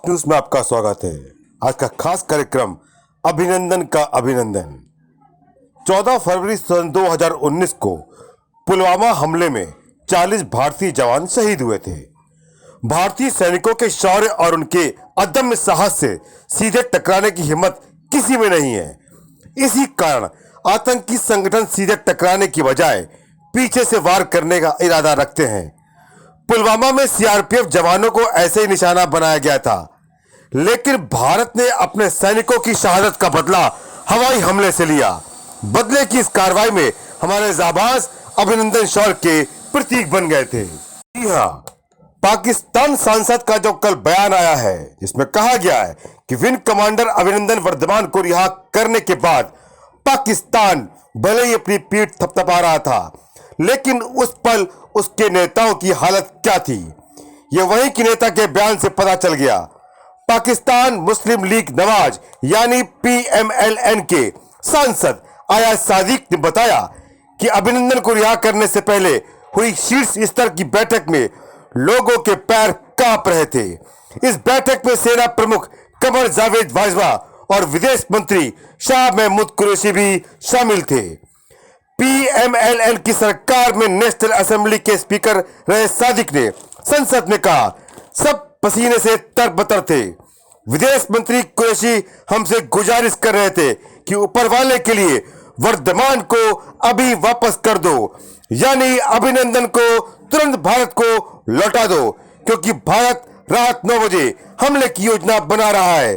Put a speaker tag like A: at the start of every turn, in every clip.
A: Top news में आपका स्वागत है। आज का खास कार्यक्रम अभिनंदन का अभिनंदन। 14 फरवरी सन 2019 को पुलवामा हमले में 40 भारतीय जवान शहीद हुए थे। भारतीय सैनिकों के शौर्य और उनके अदम्य साहस से सीधे टकराने की हिम्मत किसी में नहीं है। इसी कारण आतंकी संगठन सीधे टकराने की बजाय पीछे से वार करने का इरादा रखते हैं। पुलवामा में सीआरपीएफ जवानों को ऐसे ही निशाना बनाया गया था, लेकिन भारत ने अपने सैनिकों की शहादत का बदला हवाई हमले से लिया। बदले की इस कार्रवाई में हमारे जाबाज अभिनंदन शौर्य के प्रतीक बन गए थे। जी हाँ, पाकिस्तान सांसद का जो कल बयान आया है, जिसमें कहा गया है कि विंग कमांडर अभिनंदन वर्धमान को रिहा करने के बाद पाकिस्तान भले ही अपनी पीठ थपथपा रहा था, लेकिन उस पल उसके नेताओं की हालत क्या थी, यह वहीं के नेता के बयान से पता चल गया। पाकिस्तान मुस्लिम लीग नवाज यानी PMLN के सांसद अयाज सादिक ने बताया कि अभिनंदन को रिहा करने से पहले हुई शीर्ष स्तर की बैठक में लोगों के पैर कांप रहे थे। इस बैठक में सेना प्रमुख कमर जावेद बाजवा और विदेश मंत्री शाह महमूद कुरैशी भी शामिल थे। PMLN की सरकार में नेशनल असेंबली के स्पीकर रहे सादिक ने संसद में कहा, सब पसीने से तरबतर थे। विदेश मंत्री कुरैशी हमसे गुजारिश कर रहे थे कि ऊपर वाले के लिए वर्धमान को अभी वापस कर दो, यानी अभिनंदन को तुरंत भारत को लौटा दो, क्योंकि भारत रात 9 बजे हमले की योजना बना रहा है।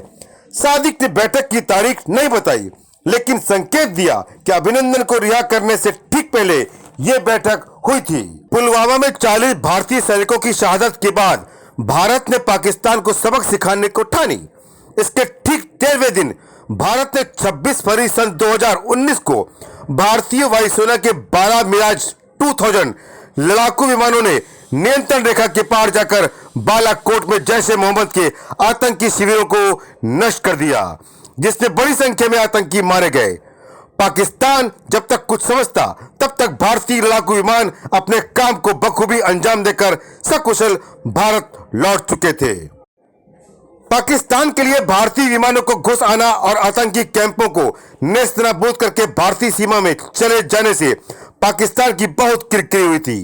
A: सादिक ने बैठक की तारीख नहीं बताई, लेकिन संकेत दिया कि अभिनंदन को रिहा करने से ठीक पहले यह बैठक हुई थी। पुलवामा में 40 भारतीय सैनिकों की शहादत के बाद भारत ने पाकिस्तान को सबक सिखाने को ठानी। इसके ठीक 13वें दिन भारत ने 26 फरवरी सन 2019 को भारतीय वायुसेना के 12 मिराज 2000 लड़ाकू विमानों ने नियंत्रण रेखा के पार जाकर बालाकोट में जैश ए मोहम्मद के आतंकी शिविरों को नष्ट कर दिया, जिसमें बड़ी संख्या में आतंकी मारे गए। पाकिस्तान जब तक कुछ समझता, तब तक भारतीय लड़ाकू विमान अपने काम को बखूबी अंजाम देकर सकुशल भारत लौट चुके थे। पाकिस्तान के लिए भारतीय विमानों को घुस आना और आतंकी कैंपों को नेस्तनाबूद करके भारतीय सीमा में चले जाने से पाकिस्तान की बहुत किरकिरी हुई थी,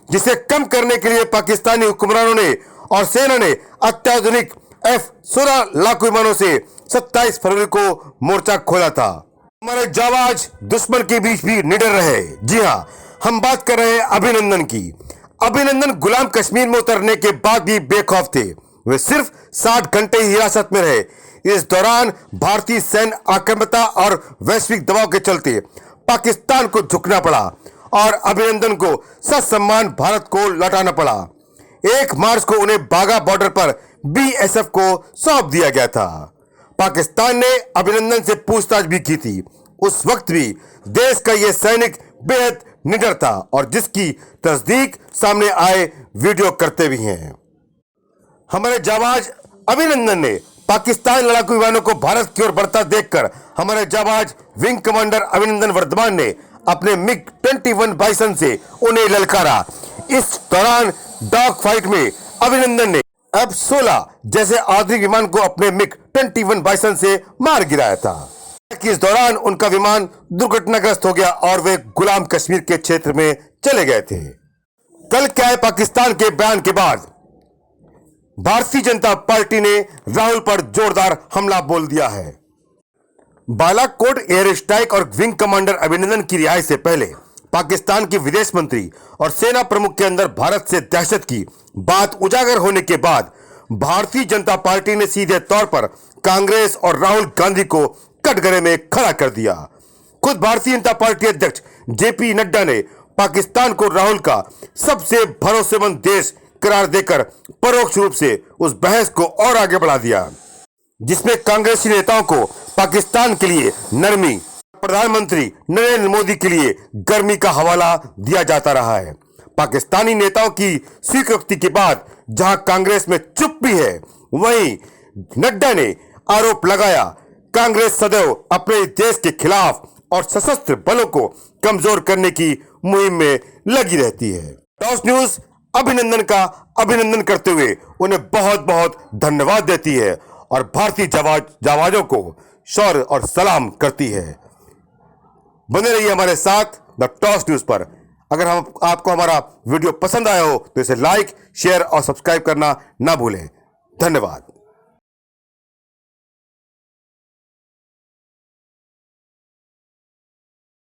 A: जिसे कम करने के लिए पाकिस्तानी हुक्मरानों ने और सेना ने अत्याधुनिक F-16 लड़ाकू विमानों से 27 फरवरी को मोर्चा खोला था। हमारे जाबाज दुश्मन के बीच भी निडर रहे। जी हाँ, हम बात कर रहे हैं अभिनंदन की। अभिनंदन गुलाम कश्मीर में उतरने के बाद भी बेखौफ थे। वे सिर्फ 60 घंटे ही हिरासत में रहे। इस दौरान भारतीय सैन्य आक्रामकता और वैश्विक दबाव के चलते पाकिस्तान को झुकना पड़ा और अभिनंदन को ससम्मान भारत को लौटाना पड़ा। 1 मार्च को उन्हें बाघा बॉर्डर पर BSF को सौंप दिया गया था। पाकिस्तान ने अभिनंदन से पूछताछ भी की थी। उस वक्त भी देश का यह सैनिक बेहद निडर था और जिसकी तस्दीक सामने आए वीडियो करते भी हैं। हमारे जाबाज अभिनंदन ने पाकिस्तान लड़ाकू विमानों को भारत की ओर बढ़ता देखकर हमारे जाबाज विंग कमांडर अभिनंदन वर्धमान ने अपने MiG-21 बाइसन से उन्हें ललकारा। इस दौरान डॉग फाइट में अभिनंदन ने F-16 जैसे आधुनिक विमान को अपने MiG-21 बाइसन से मार गिराया था। इस दौरान उनका विमान दुर्घटनाग्रस्त हो गया और वे गुलाम कश्मीर के क्षेत्र में चले गए थे। कल क्या है, पाकिस्तान के बयान के बाद भारतीय जनता पार्टी ने राहुल पर जोरदार हमला बोल दिया है। बालाकोट एयर स्ट्राइक और विंग कमांडर अभिनंदन की रिहाई से पहले पाकिस्तान के विदेश मंत्री और सेना प्रमुख के अंदर भारत से दहशत की बात उजागर होने के बाद भारतीय जनता पार्टी ने सीधे तौर पर कांग्रेस और राहुल गांधी को कटघरे में खड़ा कर दिया। खुद भारतीय जनता पार्टी अध्यक्ष JP नड्डा ने पाकिस्तान को राहुल का सबसे भरोसेमंद देश करार देकर परोक्ष रूप से उस बहस को और आगे बढ़ा दिया, जिसमें कांग्रेसी नेताओं को पाकिस्तान के लिए नरमी, प्रधानमंत्री नरेंद्र मोदी के लिए गर्मी का हवाला दिया जाता रहा है। पाकिस्तानी नेताओं की स्वीकृति के बाद जहां कांग्रेस में चुप भी है, वहीं नड्डा ने आरोप लगाया कांग्रेस सदैव अपने देश के खिलाफ और सशस्त्र बलों को कमजोर करने की मुहिम में लगी रहती है। टॉस न्यूज अभिनंदन का अभिनंदन करते हुए उन्हें बहुत बहुत धन्यवाद देती है और भारतीय जवानों को शौर्य और सलाम करती है। बने रहिए हमारे साथ द टॉस न्यूज पर। अगर आपको हमारा वीडियो पसंद आया हो तो इसे लाइक, शेयर और सब्सक्राइब करना ना भूलें। धन्यवाद।